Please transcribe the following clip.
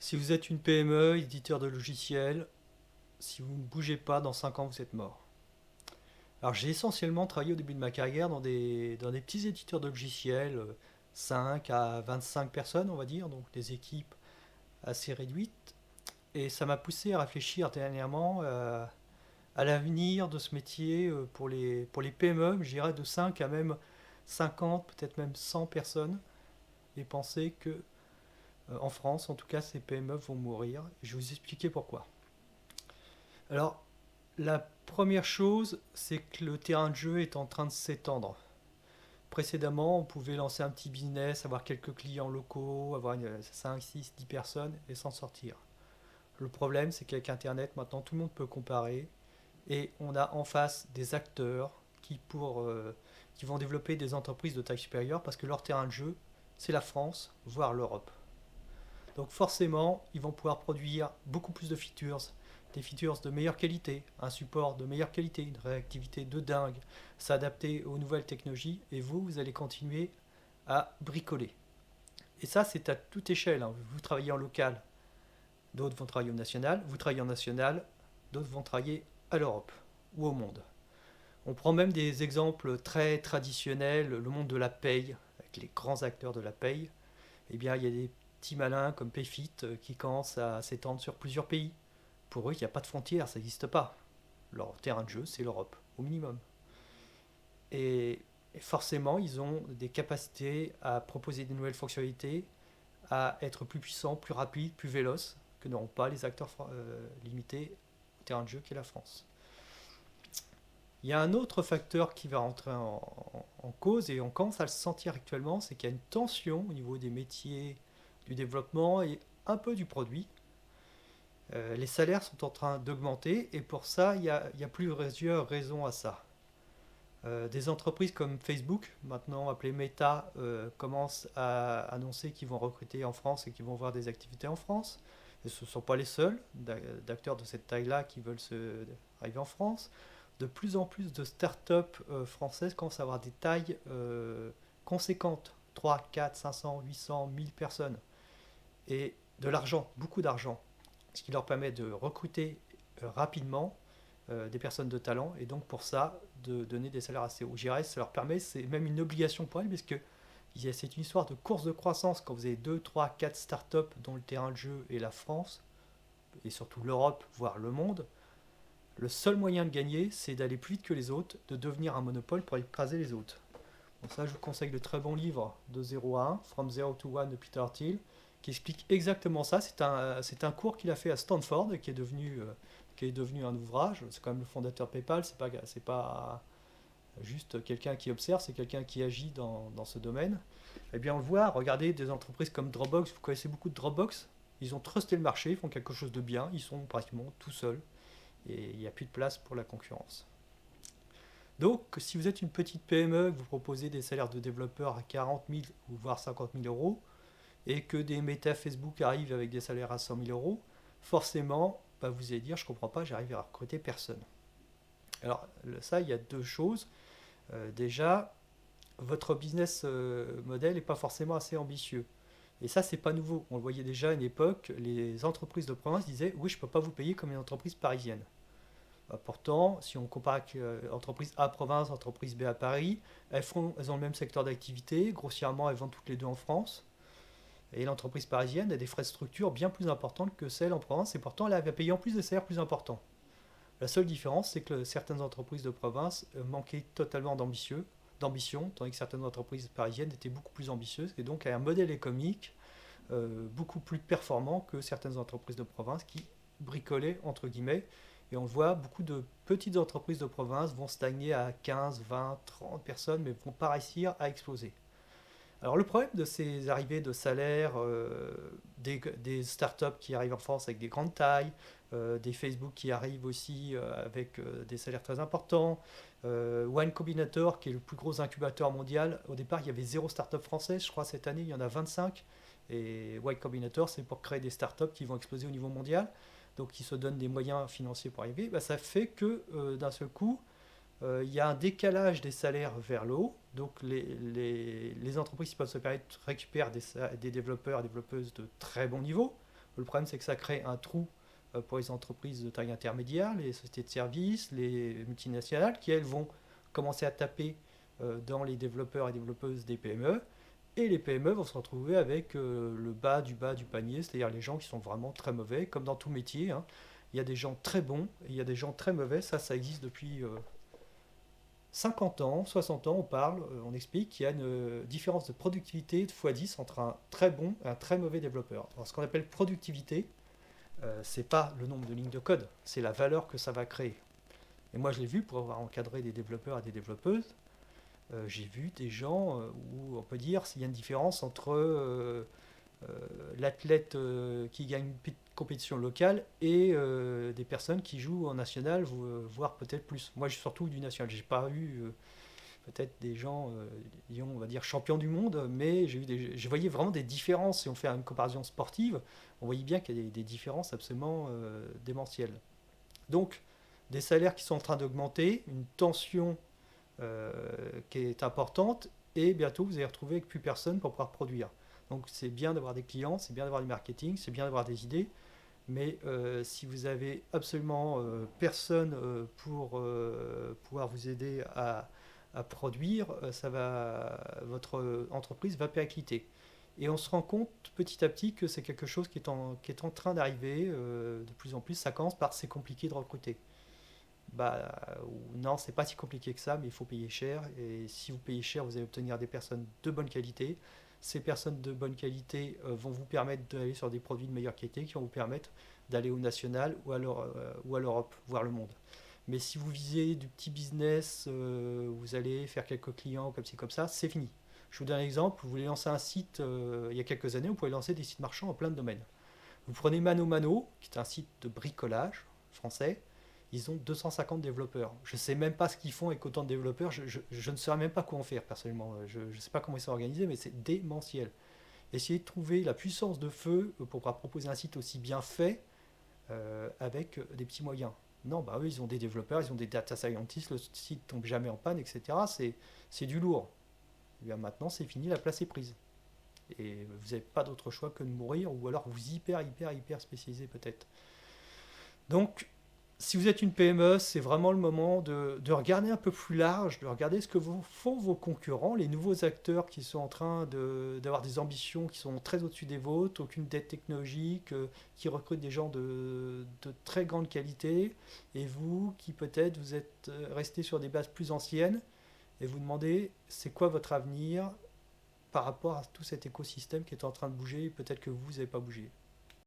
Si vous êtes une PME, éditeur de logiciels, si vous ne bougez pas, dans 5 ans, vous êtes mort. Alors j'ai essentiellement travaillé au début de ma carrière dans des petits éditeurs de logiciels, 5 à 25 personnes, on va dire, donc des équipes assez réduites. Et ça m'a poussé à réfléchir dernièrement à l'avenir de ce métier pour les PME, je dirais de 5 à même 50, peut-être même 100 personnes, et penser que en France, en tout cas, ces PME vont mourir. Je vais vous expliquer pourquoi. Alors, la première chose, c'est que le terrain de jeu est en train de s'étendre. Précédemment, on pouvait lancer un petit business, avoir quelques clients locaux, avoir 5, 6, 10 personnes et s'en sortir. Le problème, c'est qu'avec Internet, maintenant, tout le monde peut comparer et on a en face des acteurs qui vont développer des entreprises de taille supérieure parce que leur terrain de jeu, c'est la France, voire l'Europe. Donc forcément, ils vont pouvoir produire beaucoup plus de features, des features de meilleure qualité, un support de meilleure qualité, une réactivité de dingue, s'adapter aux nouvelles technologies, et vous allez continuer à bricoler. Et ça, c'est à toute échelle, hein. Vous travaillez en local, d'autres vont travailler au national, vous travaillez en national, d'autres vont travailler à l'Europe ou au monde. On prend même des exemples très traditionnels, le monde de la paye, avec les grands acteurs de la paye. Eh bien, il y a des petits malins comme Payfit qui commencent à s'étendre sur plusieurs pays. Pour eux, il n'y a pas de frontières, ça n'existe pas. Leur terrain de jeu, c'est l'Europe, au minimum. Et, et forcément, ils ont des capacités à proposer des nouvelles fonctionnalités, à être plus puissants, plus rapides, plus véloces, que n'auront pas les acteurs limités au terrain de jeu qu'est la France. Il y a un autre facteur qui va rentrer en cause, et on commence à le sentir actuellement, c'est qu'il y a une tension au niveau des métiers du développement et un peu du produit. Les salaires sont en train d'augmenter, et pour ça, il y a plusieurs raisons à ça. Des entreprises comme Facebook, maintenant appelées Meta, commencent à annoncer qu'ils vont recruter en France et qu'ils vont avoir des activités en France. Et ce ne sont pas les seuls d'acteurs de cette taille-là qui veulent arriver en France. De plus en plus de startups françaises commencent à avoir des tailles conséquentes, 3, 4, 500, 800, 1000 personnes. Et de l'argent, beaucoup d'argent, ce qui leur permet de recruter rapidement des personnes de talent, et donc pour ça, de donner des salaires assez hauts. Je dirais, ça leur permet, c'est même une obligation pour elles, parce que c'est une histoire de course de croissance. Quand vous avez 2, 3, 4 startups dont le terrain de jeu est la France, et surtout l'Europe, voire le monde, le seul moyen de gagner, c'est d'aller plus vite que les autres, de devenir un monopole pour écraser les autres. Bon, ça, je vous conseille le très bon livre de 0 à 1, From Zero to One de Peter Thiel, qui explique exactement ça. C'est un cours qu'il a fait à Stanford, qui est devenu un ouvrage. C'est quand même le fondateur PayPal, c'est pas juste quelqu'un qui observe, c'est quelqu'un qui agit dans ce domaine. Eh bien, on le voit, regardez des entreprises comme Dropbox, vous connaissez beaucoup de Dropbox, ils ont trusté le marché, ils font quelque chose de bien, ils sont pratiquement tout seuls, et il n'y a plus de place pour la concurrence. Donc, si vous êtes une petite PME, que vous proposez des salaires de développeurs à 40 000 ou voire 50 000 euros, et que des méta Facebook arrivent avec des salaires à 100 000 euros, forcément, bah, vous allez dire, je ne comprends pas, j'arrive à recruter personne. Alors, ça, il y a deux choses. Déjà, votre business model n'est pas forcément assez ambitieux. Et ça, c'est pas nouveau. On le voyait déjà à une époque, les entreprises de province disaient oui, je ne peux pas vous payer comme une entreprise parisienne. Pourtant, si on compare avec entreprise A province, entreprise B à Paris, elles ont le même secteur d'activité. Grossièrement, elles vendent toutes les deux en France. Et l'entreprise parisienne a des frais de structure bien plus importantes que celle en province, et pourtant elle va payer en plus des salaires plus importants. La seule différence, c'est que certaines entreprises de province manquaient totalement d'ambition, tandis que certaines entreprises parisiennes étaient beaucoup plus ambitieuses, et donc avaient un modèle économique beaucoup plus performant que certaines entreprises de province qui bricolaient, entre guillemets. Et on le voit, beaucoup de petites entreprises de province vont stagner à 15, 20, 30 personnes, mais ne vont pas réussir à exploser. Alors le problème de ces arrivées de salaires, des startups qui arrivent en France avec des grandes tailles, des Facebook qui arrivent aussi avec des salaires très importants, One Combinator qui est le plus gros incubateur mondial. Au départ, il y avait zéro startup française, je crois cette année il y en a 25. Et Y Combinator, c'est pour créer des startups qui vont exploser au niveau mondial, donc qui se donnent des moyens financiers pour arriver. Bah, ça fait que d'un seul coup, il y a un décalage des salaires vers le haut. Donc les entreprises qui peuvent se permettre récupèrent des développeurs et développeuses de très bon niveau. Le problème, c'est que ça crée un trou pour les entreprises de taille intermédiaire, les sociétés de services, les multinationales, qui elles vont commencer à taper dans les développeurs et développeuses des PME. Et les PME vont se retrouver avec le bas du panier, c'est-à-dire les gens qui sont vraiment très mauvais, comme dans tout métier, hein. Il y a des gens très bons et il y a des gens très mauvais. Ça existe depuis 50 ans, 60 ans, on parle, on explique qu'il y a une différence de productivité de x10 entre un très bon et un très mauvais développeur. Alors, ce qu'on appelle productivité, c'est pas le nombre de lignes de code, c'est la valeur que ça va créer. Et moi, je l'ai vu pour avoir encadré des développeurs et des développeuses. J'ai vu des gens où on peut dire s'il y a une différence entre l'athlète qui gagne une petite compétition locale et des personnes qui jouent en national, voire peut-être plus. Moi, je suis surtout du national. J'ai pas eu peut-être des gens, disons, on va dire champions du monde, mais je voyais vraiment des différences. Si on fait une comparaison sportive, on voyait bien qu'il y a des différences absolument démentielles. Donc, des salaires qui sont en train d'augmenter, une tension qui est importante, et bientôt vous allez retrouver avec plus personne pour pouvoir produire. Donc c'est bien d'avoir des clients, c'est bien d'avoir du marketing, c'est bien d'avoir des idées, mais si vous avez absolument personne pour pouvoir vous aider à produire, votre entreprise va péricliter. Et on se rend compte petit à petit que c'est quelque chose qui est en train d'arriver de plus en plus. Ça commence par c'est compliqué de recruter. Bah non, c'est pas si compliqué que ça, mais il faut payer cher. Et si vous payez cher, vous allez obtenir des personnes de bonne qualité. Ces personnes de bonne qualité vont vous permettre d'aller sur des produits de meilleure qualité qui vont vous permettre d'aller au national ou à l'Europe, voire le monde. Mais si vous visez du petit business, vous allez faire quelques clients comme ci, comme ça, c'est fini. Je vous donne un exemple, vous voulez lancer un site il y a quelques années, vous pouvez lancer des sites marchands en plein de domaines. Vous prenez Mano Mano, qui est un site de bricolage français, ils ont 250 développeurs. Je ne sais même pas ce qu'ils font avec autant de développeurs, je ne saurais même pas quoi en faire personnellement. Je ne sais pas comment ils sont organisés, mais c'est démentiel. Essayez de trouver la puissance de feu pour pouvoir proposer un site aussi bien fait avec des petits moyens. Non, bah eux, ils ont des développeurs, ils ont des data scientists, le site tombe jamais en panne, etc. C'est du lourd. Et bien maintenant, c'est fini, la place est prise. Et vous n'avez pas d'autre choix que de mourir, ou alors vous hyper spécialisez peut-être. Donc, si vous êtes une PME, c'est vraiment le moment de regarder un peu plus large, de regarder ce que font vos concurrents, les nouveaux acteurs qui sont en train d'avoir des ambitions qui sont très au-dessus des vôtres, aucune dette technologique, qui recrutent des gens de très grande qualité, et vous qui peut-être vous êtes resté sur des bases plus anciennes, et vous demandez c'est quoi votre avenir par rapport à tout cet écosystème qui est en train de bouger, et peut-être que vous n'avez pas bougé.